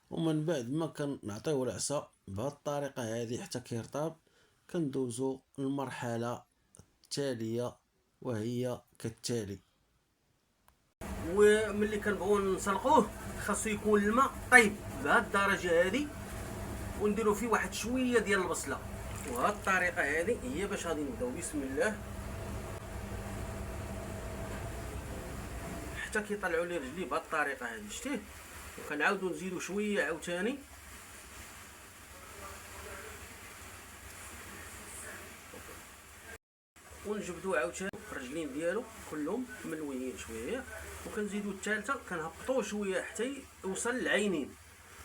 ومن بعد ما كنعطيوه العصا بهاد الطريقة هذه حتى كيرطاب، كندوزو المرحلة التالية وهي كالتالي. وملي كنبغيو نسلقوه خاصو يكون الماء طيب بهاد الدرجه هذه، ونديرو فيه واحد شويه ديال البصله. وهاد الطريقه هذه هي باش غادي نبداو. بسم الله. حتى كيطلعوا لي رجلي بهاد الطريقه هذه، شتيه؟ وكنعاودو نزيدو شويه عاوتاني. ونجبدو عاوتاني الرجلين ديالو كلهم ملويين شويه، وكنزيدو الثالثه كنهبطوه شويه حتى يوصل للعينين.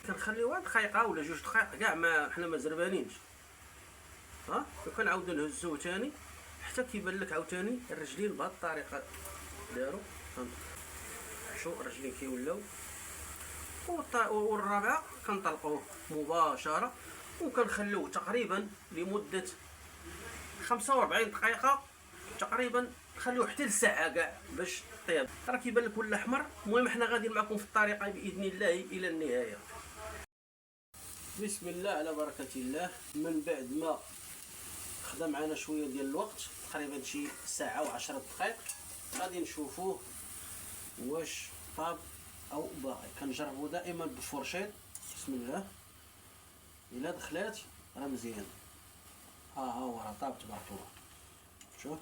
كنخليوها دقيقه ولا جوج دقائق كاع، ما حنا ما زربانينش. ها، وكنعاودو نهزوه تاني حتى كيبان لك عاوتاني الرجلين بهاد الطريقه دارو. شو الرجلين كيولاو. والرابعه كنطلقوه مباشره، وكنخلوه تقريبا لمده 45 دقيقه تقريبا. خلوه حتى لساعه كاع باش طيب. راه كيبان لك ولا احمر. المهم حنا غاديين معكم في الطريقه باذن الله الى النهايه. بسم الله على بركه الله. من بعد ما خدا معنا شويه ديال الوقت، تقريبا شي ساعه و10 دقائق، غادي نشوفوه واش طاب او باقي. كنجربو دائما بالفرشيط. بسم الله. الا دخلات راه مزيان. ها هو راه طاب تبارك الله. شوف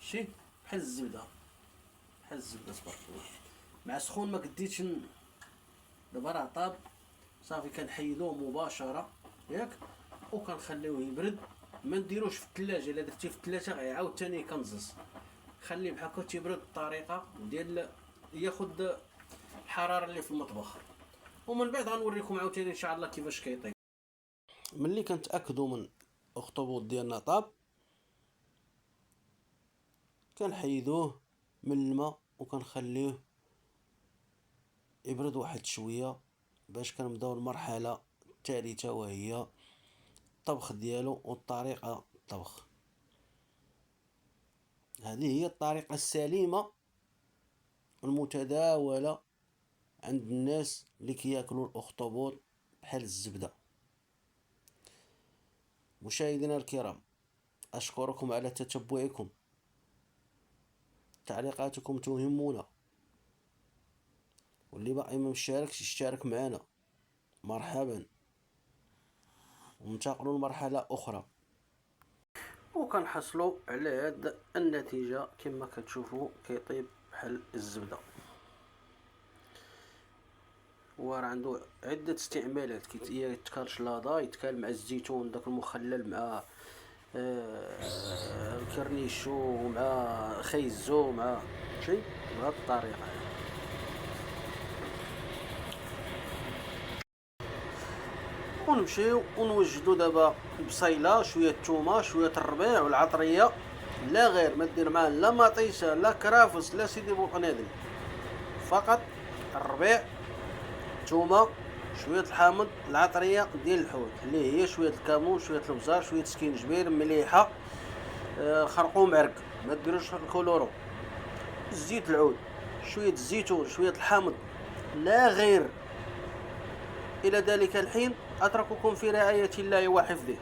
شي بحال الزبده، بحال الزبده تبارك الله. مع سخون ما قديتش دابا راه طاب صافي. كنحيدوه مباشره ياك، وكنخليوه يبرد. ما نديروش في الثلاجه. الا درتيه في الثلاجه غيعاود ثاني يكنزز. خليه بحال هكا تيبرد بطريقه ديال ياخذ الحراره اللي في المطبخ. ومن بعد غنوريكم عاوتاني ان شاء الله كيفاش كيطيب. ملي كنتاكدوا من الاخطبوط ديالنا طاب، كنحيدوه من الماء وكنخليه يبرد واحد شويه باش كنبداو المرحله الثالثه وهي الطبخ ديالو والطريقه الطبخ. هذه هي الطريقه السليمه المتداوله عند الناس اللي كياكلوا الاخطبوط بحال الزبده. مشاهدينا الكرام، اشكركم على تتبعكم. تعليقاتكم تهمنا، واللي باقي ما مشاركش يشترك معنا. مرحبا، وننتقلوا لمرحله اخرى. وكنحصلوا على هاد النتيجه كما كتشوفوا. كيطيب بحال الزبده، وراه عنده عده استعمالات. يتكال شلاضه، يتكال مع الزيتون داك المخلل، مع الكرنيشو، مع خيزو، مع شيء بهذه الطريقه. ونمشيو ونوجدو دابا البصيله، شويه الثومه، شويه الربيع والعطريه. لا غير ما دير معاه لا مطيشه لا كرافس لا سيدي بوطنادم، فقط الربيع، الثومه، شويه الحامض، العطريه ديال الحوت اللي هي شويه الكمون، شويه البزار، شويه سكينجبير، مليحه، خرقوم عرق، ما ديروش الكولورو، زيت العود، شويه الزيتون، شويه الحامض، لا غير. الى ذلك الحين اترككم في رعايه الله وحفظه.